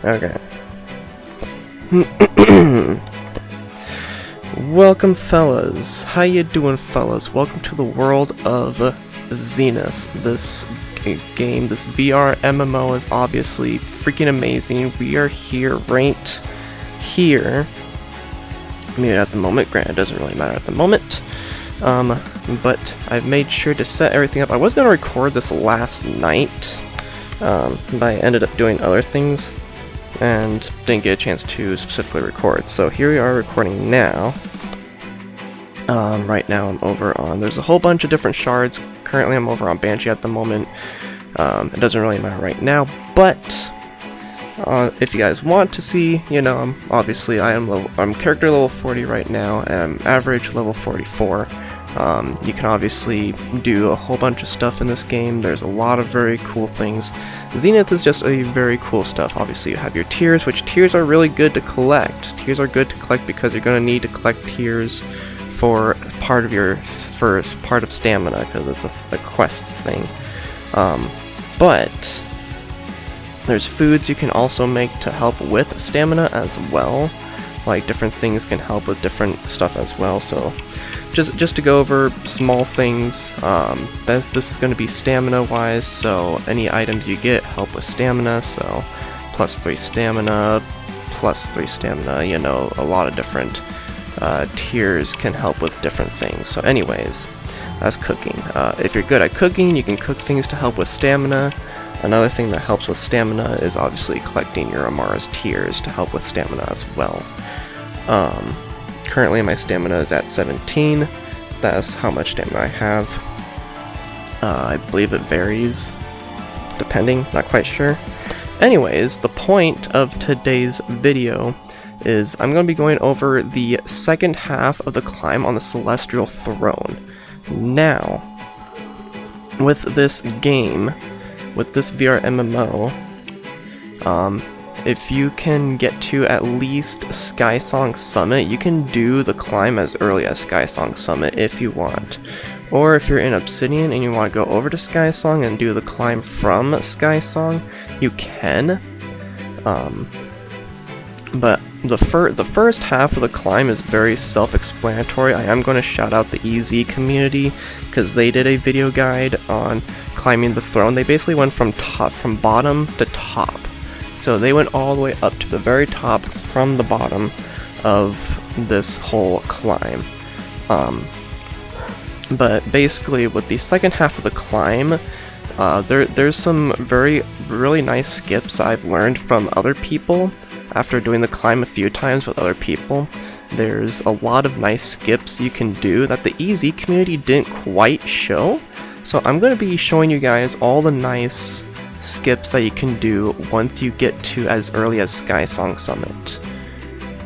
Okay. Welcome, fellas. How you doing, fellas? Welcome to the world of Zenith. This game, this VRMMO is obviously freaking amazing. We are here, right here. I mean, at the moment, granted, it doesn't really matter at the moment. But I've made sure to set everything up. I was going to record this last night, but I ended up doing other things and didn't get a chance to specifically record. So here we are recording now. Right now I'm over on, there's a whole bunch of different shards. Currently I'm over on Banshee at the moment. It doesn't really matter right now, but if you guys want to see, you know, obviously I'm character level 40 right now, and I'm average level 44. You can obviously do a whole bunch of stuff in this game. There's a lot of very cool things. Zenith is just a very cool stuff. Obviously you have your tiers, which tiers are really good to collect. Tiers are good to collect because you're going to need to collect tiers for part of your first part of stamina, because it's a quest thing. But there's foods you can also make to help with stamina as well. Like different things can help with different stuff as well. So just to go over small things, this is going to be stamina wise, so any items you get help with stamina, so +3 stamina, +3 stamina, you know, a lot of different tiers can help with different things. So anyways, that's cooking. If you're good at cooking, you can cook things to help with stamina. Another thing that helps with stamina is obviously collecting your Amara's tiers to help with stamina as well. Currently my stamina is at 17. That's how much stamina I have. I believe it varies, depending, not quite sure. Anyways, the point of today's video is I'm going to be going over the second half of the climb on the Celestial Throne. Now, with this game, with this VRMMO, if you can get to at least Skysong Summit, you can do the climb as early as Skysong Summit if you want. Or if you're in Obsidian and you want to go over to Skysong and do the climb from Skysong, you can. But the first half of the climb is very self-explanatory. I am going to shout out the EZ community because they did a video guide on climbing the throne. They basically went from bottom to top. So they went all the way up to the very top from the bottom of this whole climb. But basically with the second half of the climb, there's some really nice skips that I've learned from other people after doing the climb a few times with other people. There's a lot of nice skips you can do that the EZ community didn't quite show. So I'm going to be showing you guys all the nice skips that you can do once you get to as early as Skysong Summit.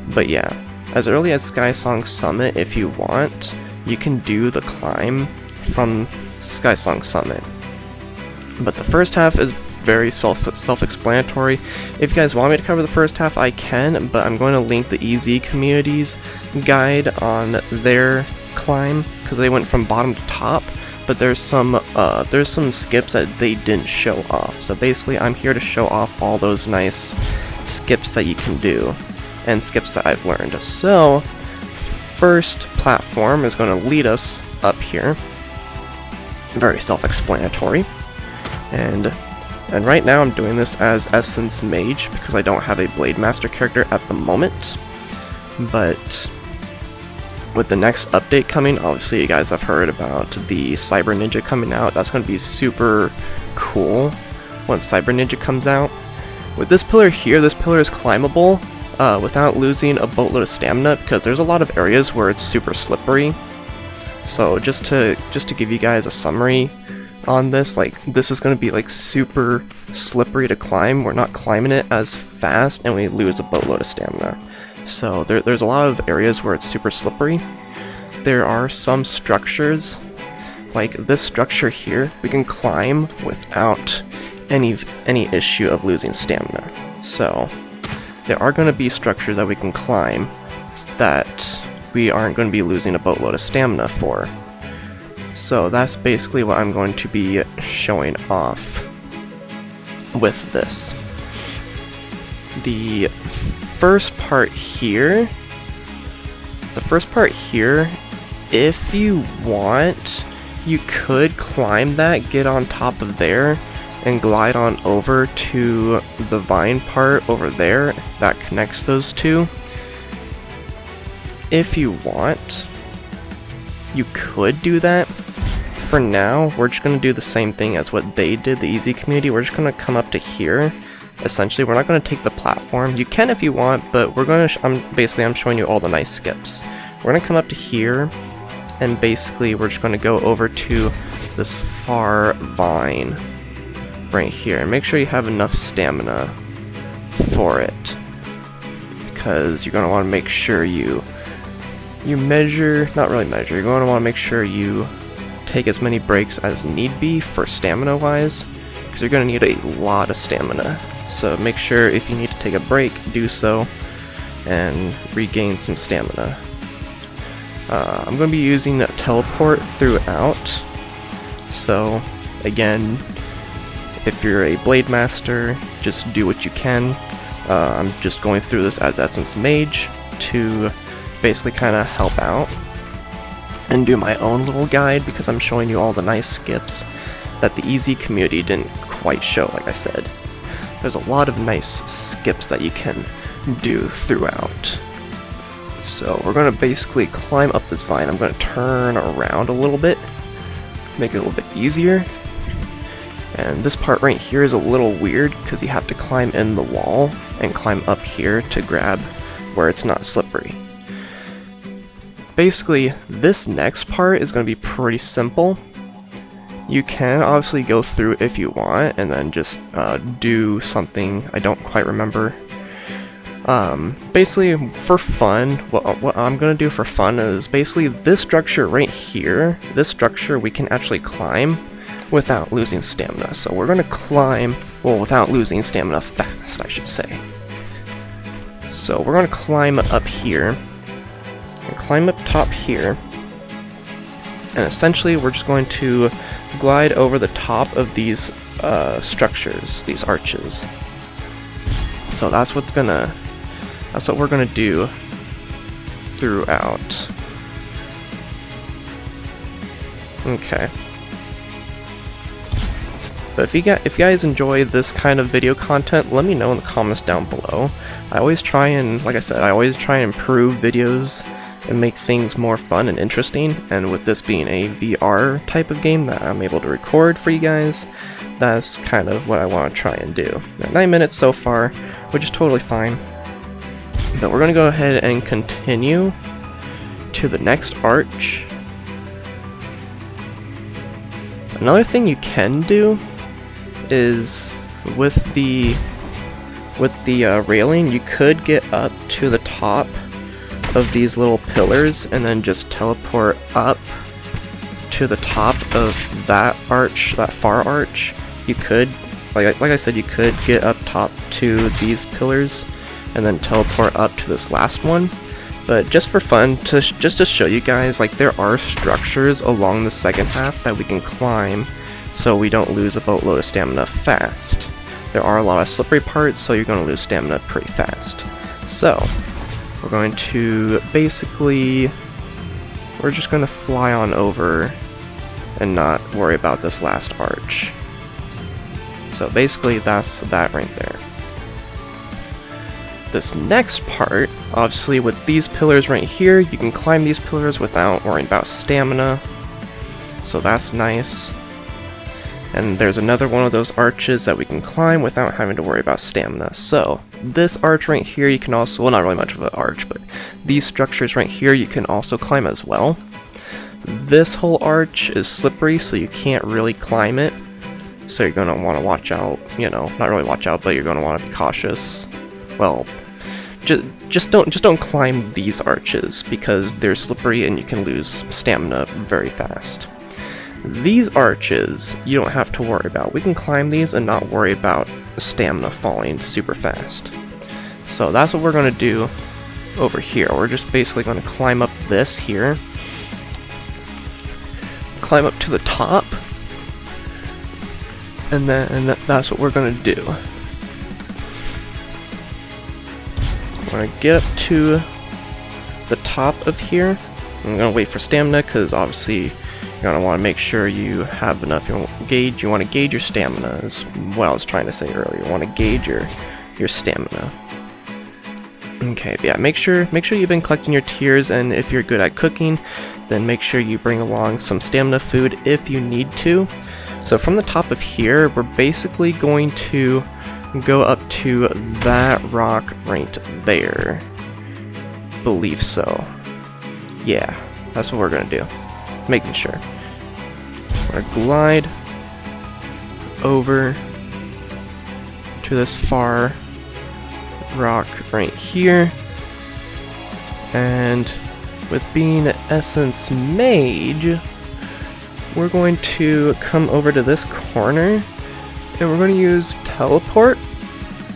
But yeah, as early as Skysong Summit, if you want, you can do the climb from Skysong Summit. But the first half is very self-explanatory. If you guys want me to cover the first half, I can, but I'm going to link the EZ community's guide on their climb, because they went from bottom to top. But there's some skips that they didn't show off. So basically I'm here to show off all those nice skips that you can do, and skips that I've learned. So first platform is going to lead us up here. Very self-explanatory. And right now I'm doing this as Essence Mage because I don't have a Blade Master character at the moment. But with the next update coming, obviously you guys have heard about the Cyber Ninja coming out. That's going to be super cool once Cyber Ninja comes out. With this pillar here, this pillar is climbable without losing a boatload of stamina, because there's a lot of areas where it's super slippery. So just to give you guys a summary on this, like, this is going to be like super slippery to climb. We're not climbing it as fast and we lose a boatload of stamina. So there's a lot of areas where it's super slippery. There are some structures, like this structure here, we can climb without any issue of losing stamina. So there are going to be structures that we can climb that we aren't going to be losing a boatload of stamina for. So that's basically what I'm going to be showing off with this. the first part here, if you want, you could climb that, get on top of there, and glide on over to the vine part over there that connects those two. If you want, you could do that. For now, we're just going to do the same thing as what they did, the easy community. We're just going to come up to here. Essentially, we're not going to take the platform. You can if you want, but we're going to, I'm showing you all the nice skips. We're going to come up to here, and basically we're just going to go over to this far vine right here. And make sure you have enough stamina for it, because you're going to want to make sure you measure, not really measure, you're going to want to make sure you take as many breaks as need be for stamina wise, because you're going to need a lot of stamina. So make sure if you need to take a break, do so and regain some stamina. I'm going to be using that teleport throughout, so again, if you're a blade master, just do what you can. I'm just going through this as Essence Mage to basically kind of help out and do my own little guide, because I'm showing you all the nice skips that the easy community didn't quite show. Like I said, there's a lot of nice skips that you can do throughout. So we're going to basically climb up this vine. I'm going to turn around a little bit, make it a little bit easier. And this part right here is a little weird because you have to climb in the wall and climb up here to grab where it's not slippery. Basically, this next part is going to be pretty simple. You can obviously go through if you want and then just do something I don't quite remember. Basically, for fun, what I'm going to do for fun is basically this structure right here, this structure we can actually climb without losing stamina. So we're going to climb, well, without losing stamina fast, I should say. So we're going to climb up here, and climb up top here, and essentially we're just going to glide over the top of these structures, these arches. So that's what we're gonna do throughout. Okay. But if you guys enjoy this kind of video content, let me know in the comments down below. I always try and, like I said, I always try and improve videos and make things more fun and interesting, and with this being a VR type of game that I'm able to record for you guys, that's kind of what I want to try and do. Now, 9 minutes so far, which is totally fine. But we're going to go ahead and continue to the next arch. Another thing you can do is with the railing, you could get up to the top of these little pillars and then just teleport up to the top of that arch, that far arch. You could, like I said, you could get up top to these pillars and then teleport up to this last one. But just for fun, just to show you guys, like, there are structures along the second half that we can climb so we don't lose a boatload of stamina fast. There are a lot of slippery parts, so you're going to lose stamina pretty fast. So we're going to basically, we're just going to fly on over and not worry about this last arch. So basically that's that right there. This next part, obviously with these pillars right here, you can climb these pillars without worrying about stamina. So that's nice. And there's another one of those arches that we can climb without having to worry about stamina. So this arch right here, you can also, well, not really much of an arch, but these structures right here you can also climb as well. This whole arch is slippery, so you can't really climb it. So you're going to want to watch out, you know, not really watch out, but you're going to want to be cautious. Well, just don't climb these arches because they're slippery and you can lose stamina very fast. These arches, you don't have to worry about. We can climb these and not worry about stamina falling super fast. So that's what we're going to do over here. We're just basically going to climb up this here. Climb up to the top. And then that's what we're going to do. We're gonna get up to the top of here. I'm gonna wait for stamina because obviously you're gonna want to make sure you have enough. You want to gauge your stamina is what I was trying to say earlier. You want to gauge your stamina. Okay, yeah, make sure you've been collecting your tiers, and if you're good at cooking, then make sure you bring along some stamina food if you need to. So from the top of here, we're basically going to go up to that rock right there. Believe so. Yeah, that's what we're gonna do. Making sure. We're gonna glide over to this far rock right here, and with being an Essence Mage, we're going to come over to this corner and we're going to use teleport,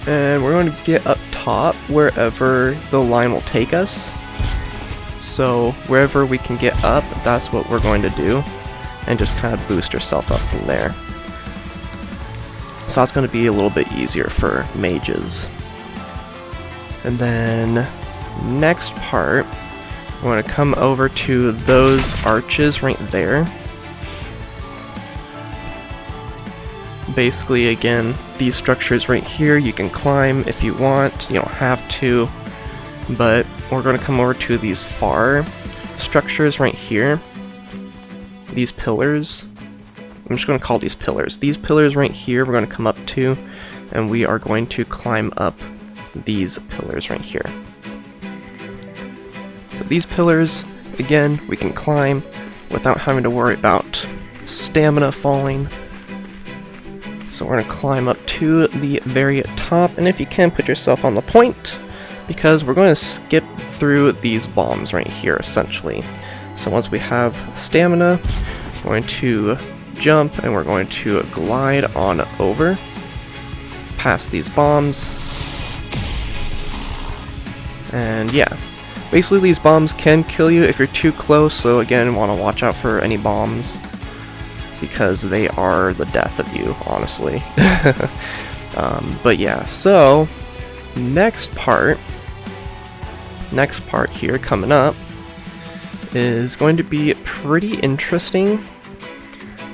and we're going to get up top wherever the line will take us. So wherever we can get up, that's what we're going to do, and just kind of boost yourself up from there. So that's going to be a little bit easier for mages. And then next part, we're going to come over to those arches right there. Basically, again, these structures right here, you can climb if you want, you don't have to, but we're going to come over to these far structures right here. These pillars, I'm just going to call these pillars. These pillars right here, we're going to come up to, and we are going to climb up these pillars right here. So these pillars, again, we can climb without having to worry about stamina falling. So we're going to climb up to the very top, and if you can, put yourself on the point, because we're going to skip through these bombs right here, essentially. So once we have stamina, we're going to jump, and we're going to glide on over, past these bombs. And yeah, basically these bombs can kill you if you're too close, so again, want to watch out for any bombs, because they are the death of you, honestly. But yeah, so next part here coming up is going to be pretty interesting.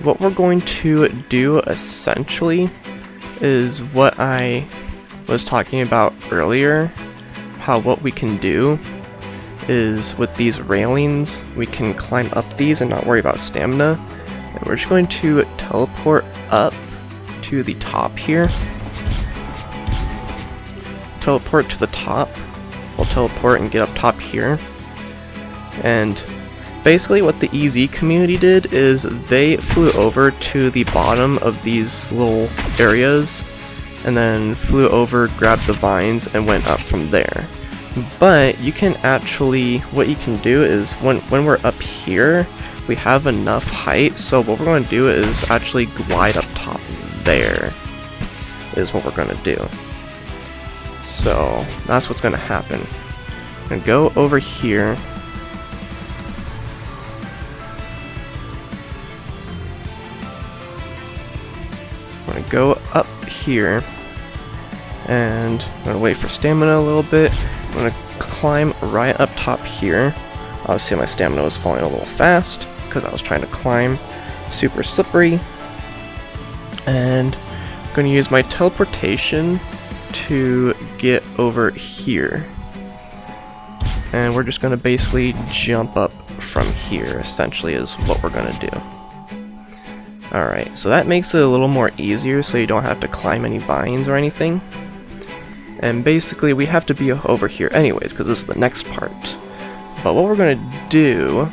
What we're going to do essentially is what I was talking about earlier, how what we can do is with these railings, we can climb up these and not worry about stamina. And we're just going to teleport up to the top here. Teleport to the top. We'll teleport and get up top here. And basically what the EZ community did is they flew over to the bottom of these little areas and then flew over, grabbed the vines, and went up from there. But you can actually, what you can do is when we're up here, we have enough height, so what we're going to do is actually glide up top there, is what we're going to do. So that's what's going to happen. I'm going to go over here. I'm going to go up here, and I'm going to wait for stamina a little bit. I'm going to climb right up top here. Obviously my stamina was falling a little fast because I was trying to climb. Super slippery. And I'm going to use my teleportation to get over here. And we're just going to basically jump up from here, essentially, is what we're going to do. Alright, so that makes it a little more easier so you don't have to climb any vines or anything. And basically we have to be over here anyways, because this is the next part. But what we're going to do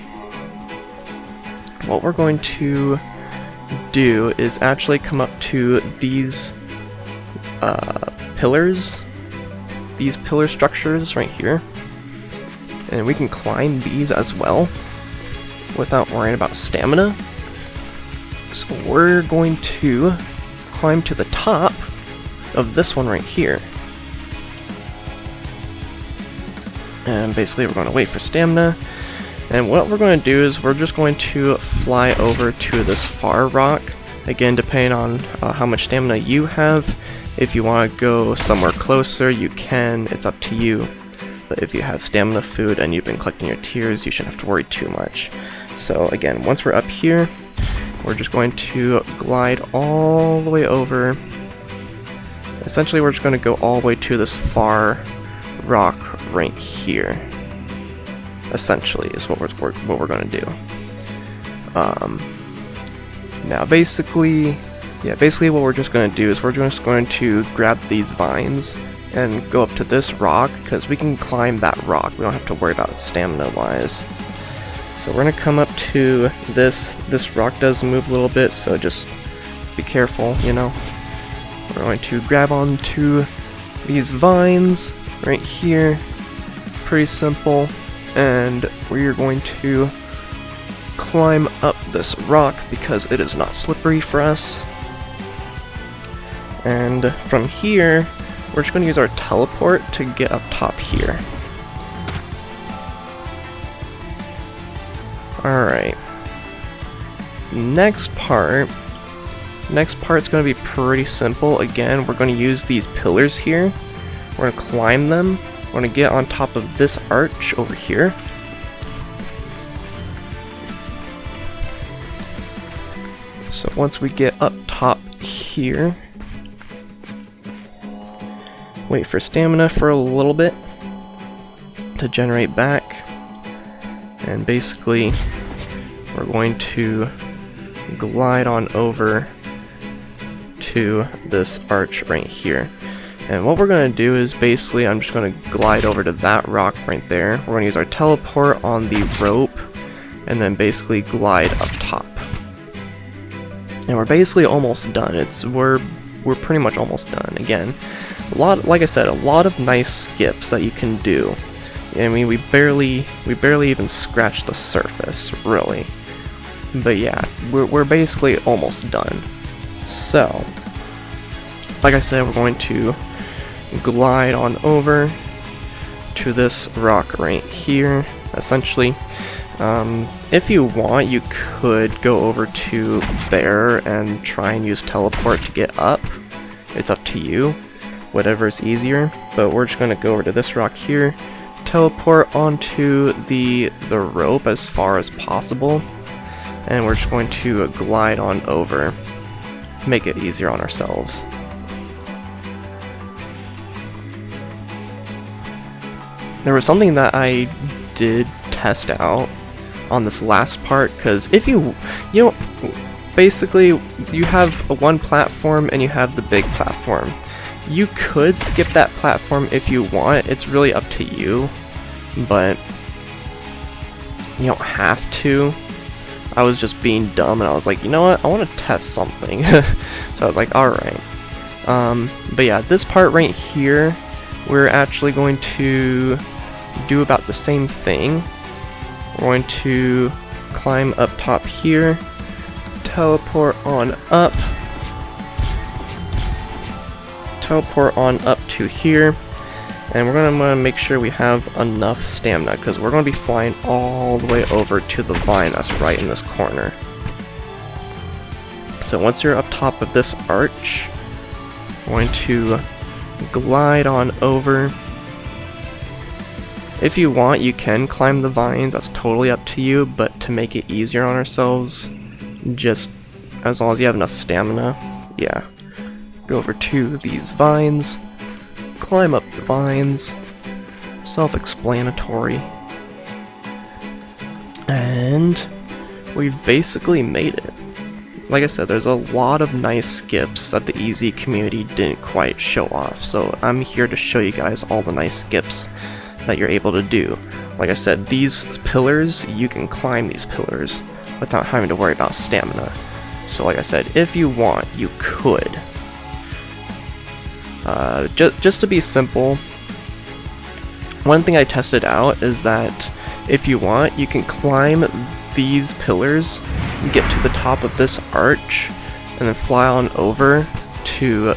is actually come up to these pillars, these pillar structures right here. And we can climb these as well without worrying about stamina. So we're going to climb to the top of this one right here. And basically we're going to wait for stamina. And what we're going to do is we're just going to fly over to this far rock. Again, depending on how much stamina you have. If you want to go somewhere closer, you can. It's up to you. but if you have stamina food and you've been collecting your tiers, you shouldn't have to worry too much. So again, once we're up here, we're just going to glide all the way over. Essentially, we're just going to go all the way to this far rock right here. Essentially, is what we're going to do. Now, basically what we're just going to do is we're just going to grab these vines and go up to this rock, because we can climb that rock. We don't have to worry about it stamina-wise. So we're going to come up to this. This rock does move a little bit, so just be careful, you know. We're going to grab onto these vines right here. Pretty simple. And we're going to climb up this rock because it is not slippery for us. And from here, we're just going to use our teleport to get up top here. Alright. Next part's going to be pretty simple. Again, we're going to use these pillars here. We're going to climb them. We're going to get on top of this arch over here. So once we get up top here, wait for stamina for a little bit to generate back, and basically we're going to glide on over to this arch right here. And what we're going to do is basically I'm just going to glide over to that rock right there. We're going to use our teleport on the rope and then basically glide up top. And we're basically almost done. We're pretty much almost done. Again, like I said, a lot of nice skips that you can do. I mean, we barely even scratched the surface, really. But yeah, we're basically almost done. So, like I said, we're going to glide on over to this rock right here. Essentially, if you want, you could go over to there and try and use teleport to get up. It's up to you, whatever is easier. But we're just going to go over to this rock here, teleport onto the rope as far as possible, and we're just going to glide on over, make it easier on ourselves. There was something that I did test out on this last part, because if you know, basically you have one platform and you have the big platform. You could skip that platform if you want, it's really up to you, but you don't have to. I was just being dumb and I was like, you know what, I want to test something. So I was like, alright. But yeah, this part right here, we're actually going to do about the same thing. We're going to climb up top here, teleport on up, teleport on up to here, and we're going to make sure we have enough stamina, because we're going to be flying all the way over to the vine that's right in this corner. So once you're up top of this arch, we're going to glide on over. If you want, you can climb the vines, that's totally up to you, but to make it easier on ourselves, just as long as you have enough stamina, yeah. Go over to these vines, climb up the vines, self-explanatory, and we've basically made it. Like I said, there's a lot of nice skips that the easy community didn't quite show off, so I'm here to show you guys all the nice skips that you're able to do. Like I said, these pillars, you can climb these pillars without having to worry about stamina. So like I said, if you want, you could. Just to be simple, one thing I tested out is that if you want, you can climb these pillars, get to the top of this arch, and then fly on over to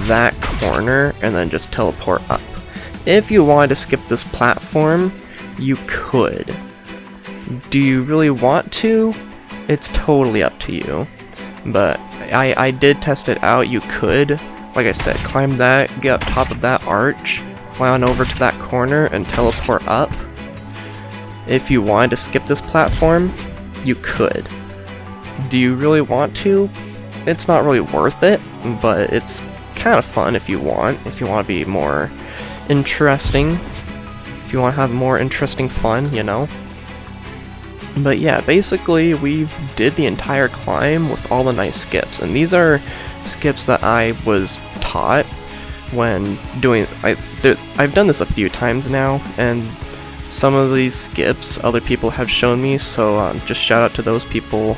that corner, and then just teleport up. If you wanted to skip this platform, you could. Do you really want to? It's totally up to you. But I did test it out, you could. Like I said, climb that, get up top of that arch, fly on over to that corner and teleport up. If you wanted to skip this platform, you could. Do you really want to? It's not really worth it, but it's kind of fun if you want to be more interesting, if you want to have more interesting fun, you know. But yeah, basically we've did the entire climb with all the nice skips, and these are skips that I was taught when doing, I've done this a few times now, and some of these skips other people have shown me, so just shout out to those people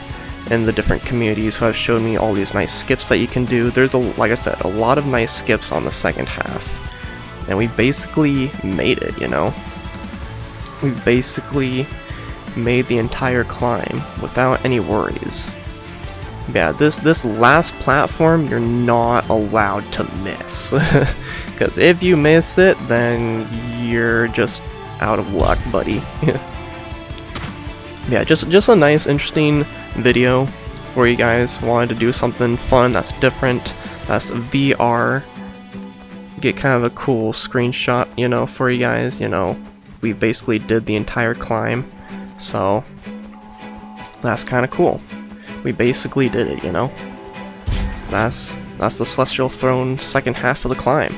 in the different communities who have shown me all these nice skips that you can do. There's, like I said, a lot of nice skips on the second half, and we basically made it, you know. We basically made the entire climb without any worries. Yeah, this last platform you're not allowed to miss, because if you miss it, then you're just out of luck, buddy. Yeah, just a nice, interesting video for you guys. Wanted to do something fun that's different, that's VR, get kind of a cool screenshot, you know, for you guys. You know, we basically did the entire climb, so that's kind of cool. We basically did it, you know. That's the Celestial Throne second half of the climb,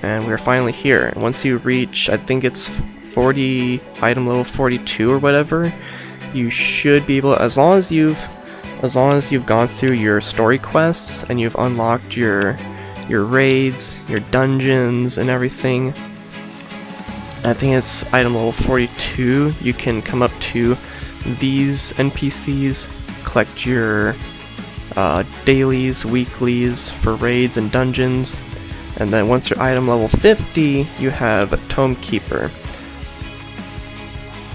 and we're finally here. And once you reach, I think it's 40, item level 42 or whatever, you should be able, as long as you've gone through your story quests and you've unlocked your raids, your dungeons and everything. I think it's item level 42, you can come up to these NPCs, collect your dailies, weeklies for raids and dungeons, and then once you're item level 50, you have Tome Keeper.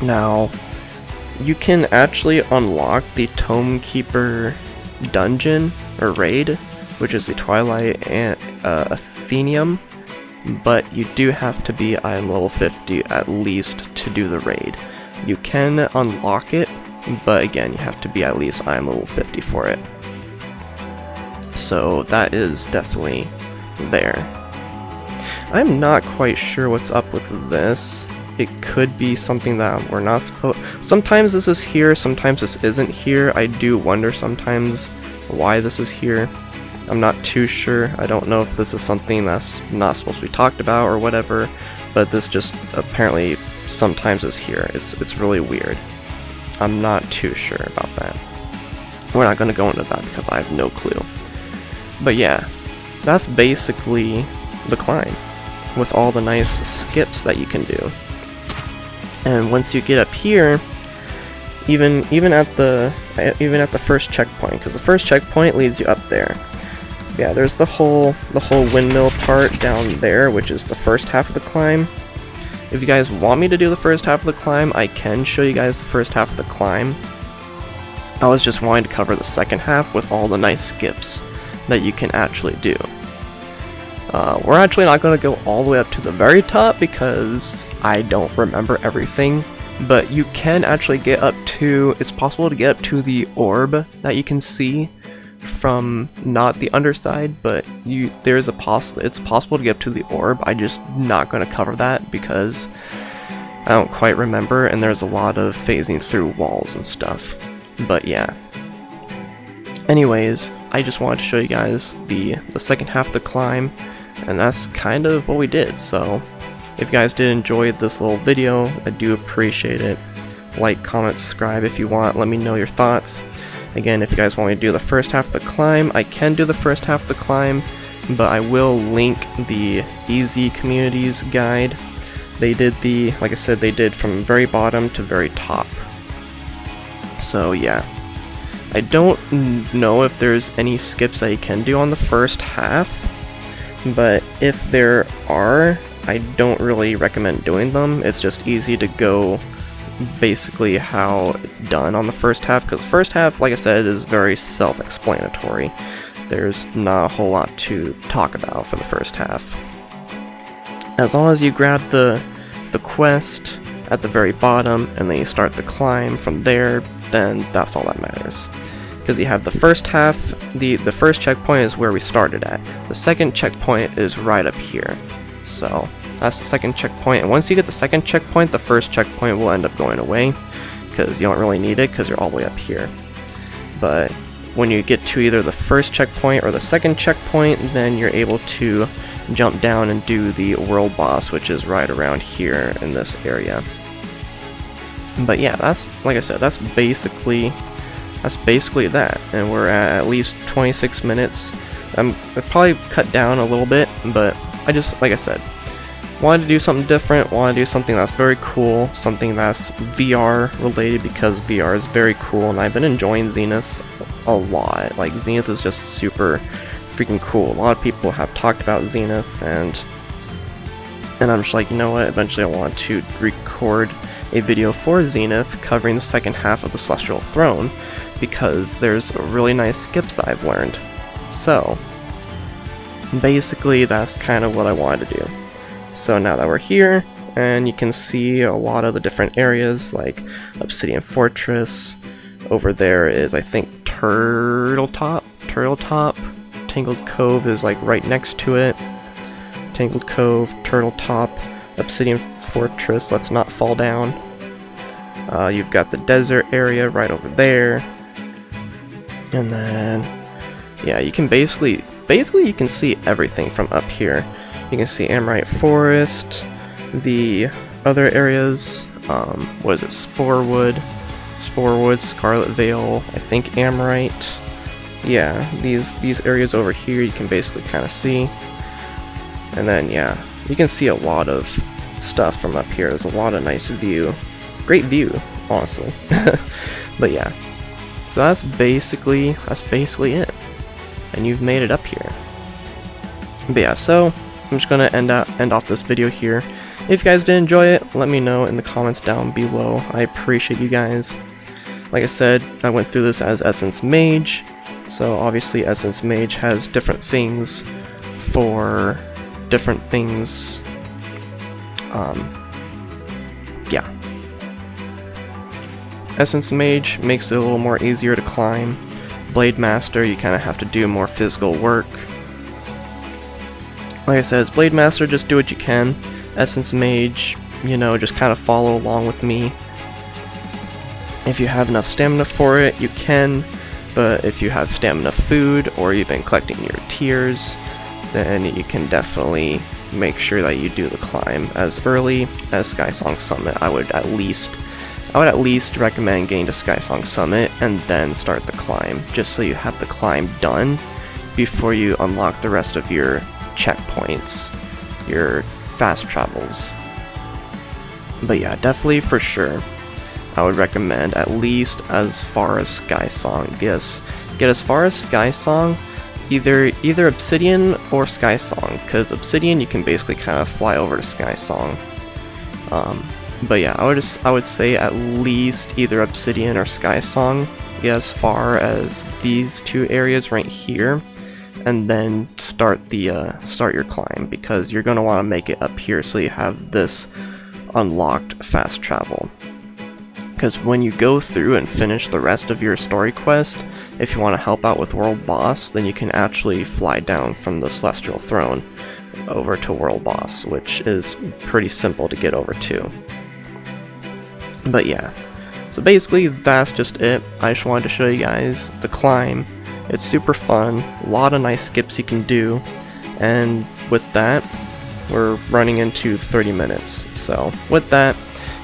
Now, you can actually unlock the Tome Keeper dungeon or raid, which is the Twilight and Athenium, but you do have to be item level 50 at least to do the raid. You can unlock it, but again, you have to be at least item level 50 for it. So that is definitely there. I'm not quite sure what's up with this. It could be something that we're not supposed. Sometimes this is here, sometimes this isn't here. I do wonder sometimes why this is here. I'm not too sure. I don't know if this is something that's not supposed to be talked about or whatever, but this just apparently sometimes is here. It's really weird. I'm not too sure about that. We're not going to go into that because I have no clue. But yeah, that's basically the climb with all the nice skips that you can do. And once you get up here, even at the first checkpoint, because the first checkpoint leads you up there. Yeah, there's the whole windmill part down there, which is the first half of the climb. If you guys want me to do the first half of the climb, I can show you guys the first half of the climb. I was just wanting to cover the second half with all the nice skips that you can actually do. We're actually not going to go all the way up to the very top because I don't remember everything, but you can actually get up to, it's possible to get up to the orb that you can see from not the underside, but it's possible to get up to the orb. I just not going to cover that because I don't quite remember, and there's a lot of phasing through walls and stuff. But yeah. Anyways, I just wanted to show you guys the second half of the climb, and that's kind of what we did. So if you guys did enjoy this little video, I do appreciate it. Like, comment, subscribe if you want. Let me know your thoughts. Again, if you guys want me to do the first half of the climb, I can do the first half of the climb, but I will link the easy communities guide. They did like I said, they did from very bottom to very top. So yeah. I don't know if there's any skips that you can do on the first half, but if there are, I don't really recommend doing them. It's just easy to go basically how it's done on the first half, because the first half, like I said, is very self-explanatory. There's not a whole lot to talk about for the first half. As long as you grab the quest at the very bottom and then you start the climb from there, then that's all that matters. Because you have the first half, the first checkpoint is where we started at. The second checkpoint is right up here. So that's the second checkpoint, and once you get the second checkpoint, the first checkpoint will end up going away because you don't really need it because you're all the way up here. But when you get to either the first checkpoint or the second checkpoint, then you're able to jump down and do the world boss, which is right around here in this area. But yeah, that's, like I said, that's basically that, and we're at least 26 minutes. I probably cut down a little bit, but I just, like I said, wanted to do something different, wanted to do something that's very cool, something that's VR related, because VR is very cool, and I've been enjoying Zenith a lot. Like, Zenith is just super freaking cool. A lot of people have talked about Zenith, and I'm just like, you know what, eventually I want to record a video for Zenith covering the second half of the Celestial Throne, because there's really nice skips that I've learned. So basically that's kind of what I wanted to do. So now that we're here, and you can see a lot of the different areas, like Obsidian Fortress, over there is, I think, Turtle Top, Tangled Cove is like right next to it, Tangled Cove, Turtle Top, Obsidian Fortress, let's not fall down. You've got the desert area right over there, and then yeah, you can basically you can see everything from up here. You can see Amrite Forest, the other areas, what is it, Sporewood, Scarlet Vale, I think Amrite. Yeah, these areas over here you can basically kind of see. And then yeah, you can see a lot of stuff from up here. There's a lot of nice view. Great view, honestly. But yeah. So that's basically it. And you've made it up here. But yeah, so I'm just gonna end off this video here. If you guys did enjoy it, let me know in the comments down below. I appreciate you guys. Like I said, I went through this as Essence Mage, so obviously Essence Mage has different things for different things. Yeah. Essence Mage makes it a little more easier to climb. Blade Master, you kind of have to do more physical work. Like I said, as Blade Master, just do what you can. Essence Mage, you know, just kind of follow along with me. If you have enough stamina for it, you can, but if you have stamina food, or you've been collecting your tiers, then you can definitely make sure that you do the climb as early as Skysong Summit. I would at least recommend getting to Skysong Summit and then start the climb, just so you have the climb done before you unlock the rest of your checkpoints, your fast travels. But yeah, definitely for sure, I would recommend at least as far as Skysong. Yes, get as far as Skysong, either Obsidian or Skysong, because Obsidian you can basically kind of fly over to Skysong. But yeah, I would say at least either Obsidian or Skysong, get as far as these two areas right here, and then start your climb, because you're gonna want to make it up here so you have this unlocked fast travel. Because when you go through and finish the rest of your story quest, if you want to help out with World Boss, then you can actually fly down from the Celestial Throne over to World Boss, which is pretty simple to get over to. But yeah, so basically that's just it. I just wanted to show you guys the climb. It's super fun, a lot of nice skips you can do, and with that, we're running into 30 minutes. So with that,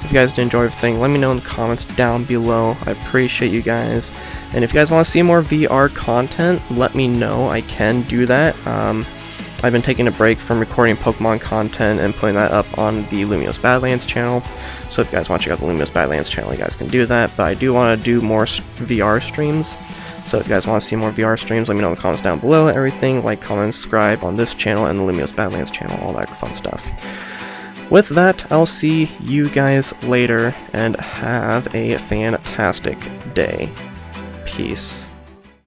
if you guys did enjoy everything, let me know in the comments down below. I appreciate you guys. And if you guys want to see more VR content, let me know. I can do that. I've been taking a break from recording Pokemon content and putting that up on the Lumiose Badlands channel. So if you guys want to check out the Lumiose Badlands channel, you guys can do that. But I do want to do more VR streams. So if you guys want to see more VR streams, let me know in the comments down below. Everything, like, comment, subscribe on this channel and the Lumiose Badlands channel, all that fun stuff. With that, I'll see you guys later, and have a fantastic day. Peace.